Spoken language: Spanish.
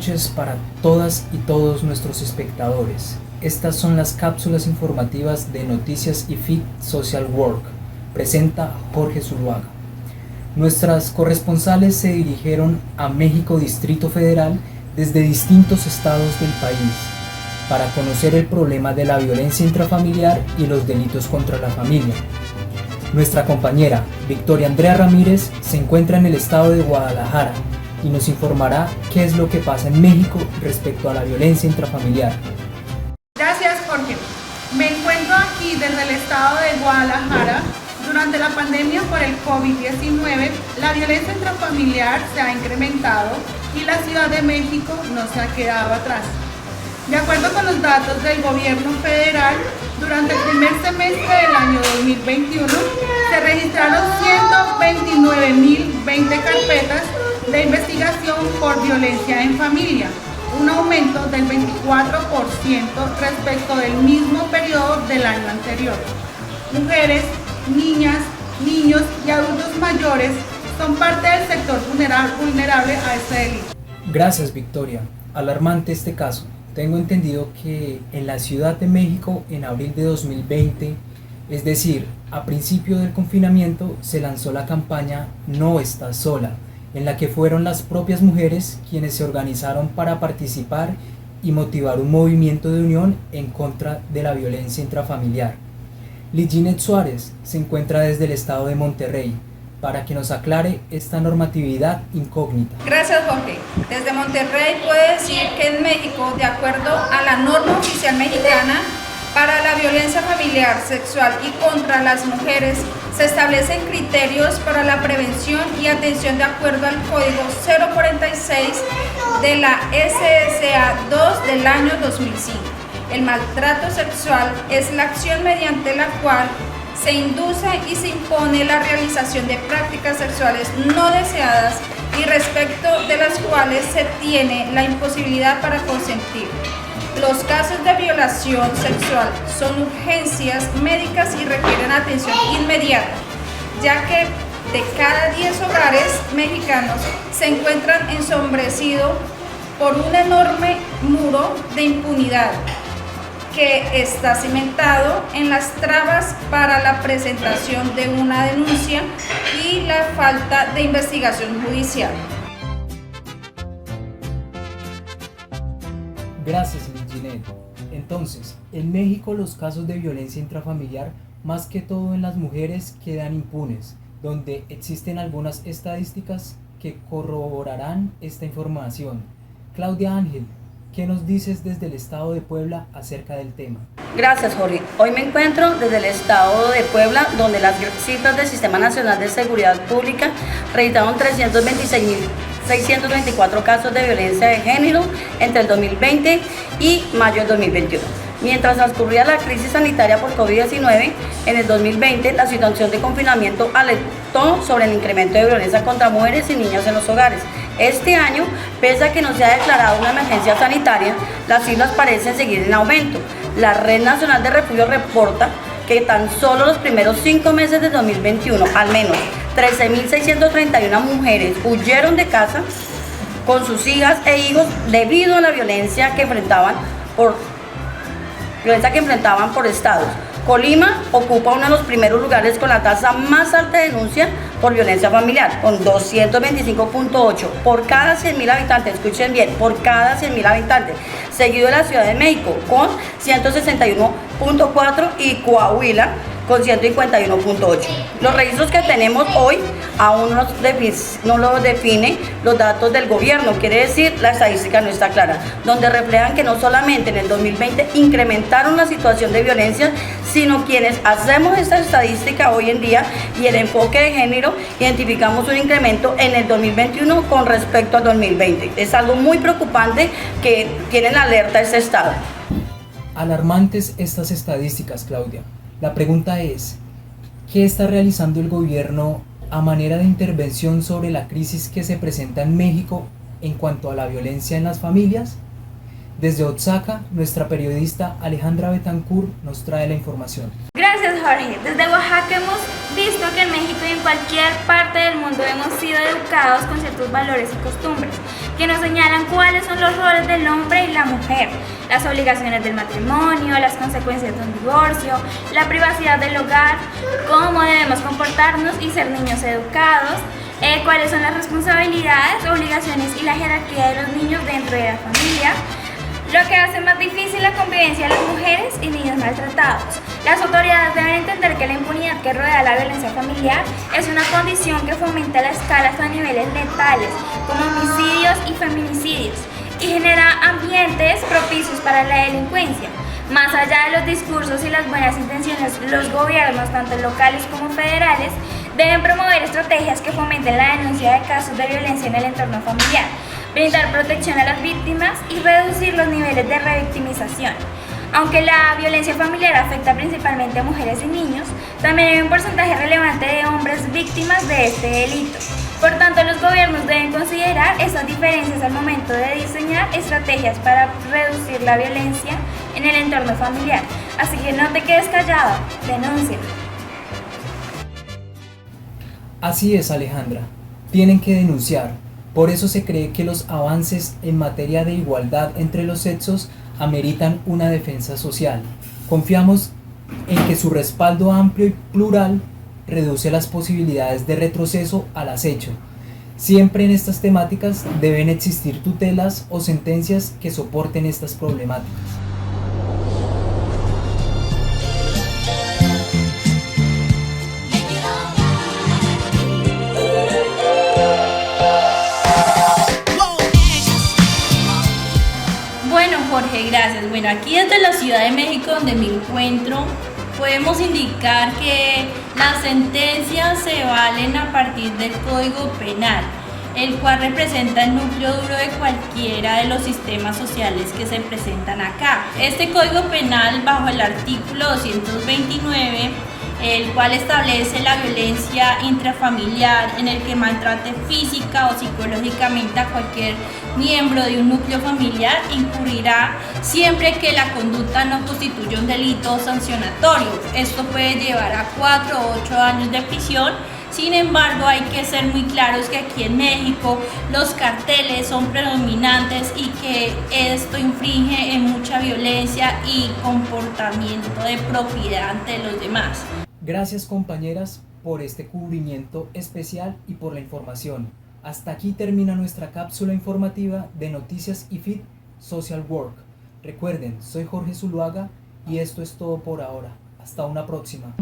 noches para todas y todos nuestros espectadores. Estas son las cápsulas informativas de Noticias IFIT Social Work. Presenta Jorge Zuluaga. Nuestras corresponsales se dirigieron a México Distrito Federal desde distintos estados del país para conocer el problema de la violencia intrafamiliar y los delitos contra la familia. Nuestra compañera Victoria Andrea Ramírez se encuentra en el estado de Guadalajara y nos informará qué es lo que pasa en México respecto a la violencia intrafamiliar. Gracias, Jorge. Me encuentro aquí desde el estado de Guadalajara. Durante la pandemia por el COVID-19, la violencia intrafamiliar se ha incrementado y la Ciudad de México no se ha quedado atrás. De acuerdo con los datos del gobierno federal, durante el primer semestre del año 2021 se registraron 129.020 carpetas de investigación por violencia en familia, un aumento del 24% respecto del mismo periodo del año anterior. Mujeres, niñas, niños y adultos mayores son parte del sector vulnerable a este delito. Gracias, Victoria. Alarmante este caso. Tengo entendido que en la Ciudad de México, en abril de 2020, es decir, a principio del confinamiento, se lanzó la campaña No Estás Sola, en la que fueron las propias mujeres quienes se organizaron para participar y motivar un movimiento de unión en contra de la violencia intrafamiliar. Liginet Suárez se encuentra desde el estado de Monterrey para que nos aclare esta normatividad incógnita. Gracias, Jorge. Desde Monterrey puedo decir que en México, de acuerdo a la norma oficial mexicana para la violencia familiar, sexual y contra las mujeres, se establecen criterios para la prevención y atención de acuerdo al Código 046 de la SSA 2 del año 2005. El maltrato sexual es la acción mediante la cual se induce y se impone la realización de prácticas sexuales no deseadas y respecto de las cuales se tiene la imposibilidad para consentir. Los casos de violación sexual son urgencias médicas y requieren atención inmediata, ya que de cada 10 hogares mexicanos se encuentran ensombrecidos por un enorme muro de impunidad que está cimentado en las trabas para la presentación de una denuncia y la falta de investigación judicial. Gracias, Liginet. Entonces, en México los casos de violencia intrafamiliar, más que todo en las mujeres, quedan impunes, donde existen algunas estadísticas que corroborarán esta información. Claudia Ángel, ¿qué nos dices desde el estado de Puebla acerca del tema? Gracias, Jorge. Hoy me encuentro desde el estado de Puebla, donde las cifras del Sistema Nacional de Seguridad Pública registraron 326.624 casos de violencia de género entre el 2020 y mayo del 2021. Mientras transcurría la crisis sanitaria por COVID-19, en el 2020 la situación de confinamiento alertó sobre el incremento de violencia contra mujeres y niños en los hogares. Este año, pese a que no se ha declarado una emergencia sanitaria, las cifras parecen seguir en aumento. La Red Nacional de Refugio reporta que tan solo los primeros 5 meses de 2021, al menos 13.631 mujeres huyeron de casa con sus hijas e hijos debido a la violencia que enfrentaban por estados. Colima ocupa uno de los primeros lugares con la tasa más alta de denuncia por violencia familiar, con 225.8 por cada 100.000 habitantes, escuchen bien, por cada 100.000 habitantes, seguido de la Ciudad de México con 161.4 y Coahuila con 151.8. Los registros que tenemos hoy aún no lo define los datos del gobierno, quiere decir la estadística no está clara, donde reflejan que no solamente en el 2020 incrementaron la situación de violencia, sino quienes hacemos esta estadística hoy en día y el enfoque de género, identificamos un incremento en el 2021 con respecto al 2020. Es algo muy preocupante que tienen alerta este estado. Alarmantes estas estadísticas, Claudia. La pregunta es, ¿qué está realizando el gobierno a manera de intervención sobre la crisis que se presenta en México en cuanto a la violencia en las familias? Desde Oaxaca, nuestra periodista Alejandra Betancourt nos trae la información. Gracias, Jorge. Desde Oaxaca hemos visto que en México y en cualquier parte del mundo hemos sido educados con ciertos valores y costumbres que nos señalan cuáles son los roles del hombre y la mujer, las obligaciones del matrimonio, las consecuencias de un divorcio, la privacidad del hogar, cómo debemos comportarnos y ser niños educados, cuáles son las responsabilidades, obligaciones y la jerarquía de los niños dentro de la familia, lo que hace más difícil la convivencia de las mujeres y niños maltratados. Las autoridades deben entender que la impunidad que rodea la violencia familiar es una condición que fomenta las escalas a niveles letales, como homicidios y feminicidios, y genera ambientes propicios para la delincuencia. Más allá de los discursos y las buenas intenciones, los gobiernos, tanto locales como federales, deben promover estrategias que fomenten la denuncia de casos de violencia en el entorno familiar, brindar protección a las víctimas y reducir los niveles de revictimización. Aunque la violencia familiar afecta principalmente a mujeres y niños, también hay un porcentaje relevante de hombres víctimas de este delito. Por tanto, los gobiernos deben considerar estas diferencias al momento de diseñar estrategias para reducir la violencia en el entorno familiar. Así que no te quedes callado, denúncialo. Así es, Alejandra, tienen que denunciar. Por eso se cree que los avances en materia de igualdad entre los sexos ameritan una defensa social. Confiamos en que su respaldo amplio y plural reduce las posibilidades de retroceso al acecho. Siempre en estas temáticas deben existir tutelas o sentencias que soporten estas problemáticas. Bueno, Jorge, gracias. Bueno, aquí desde la Ciudad de México, donde me encuentro, podemos indicar que las sentencias se valen a partir del Código Penal, el cual representa el núcleo duro de cualquiera de los sistemas sociales que se presentan acá. Este Código Penal, bajo el artículo 229, el cual establece la violencia intrafamiliar en el que maltrate física o psicológicamente a cualquier miembro de un núcleo familiar, incurrirá siempre que la conducta no constituya un delito sancionatorio. Esto puede llevar a 4 o 8 años de prisión. Sin embargo, hay que ser muy claros que aquí en México los carteles son predominantes y que esto infringe en mucha violencia y comportamiento de propiedad ante los demás. Gracias, compañeras, por este cubrimiento especial y por la información. Hasta aquí termina nuestra cápsula informativa de Noticias y Fit Social Work. Recuerden, soy Jorge Zuluaga y esto es todo por ahora. Hasta una próxima.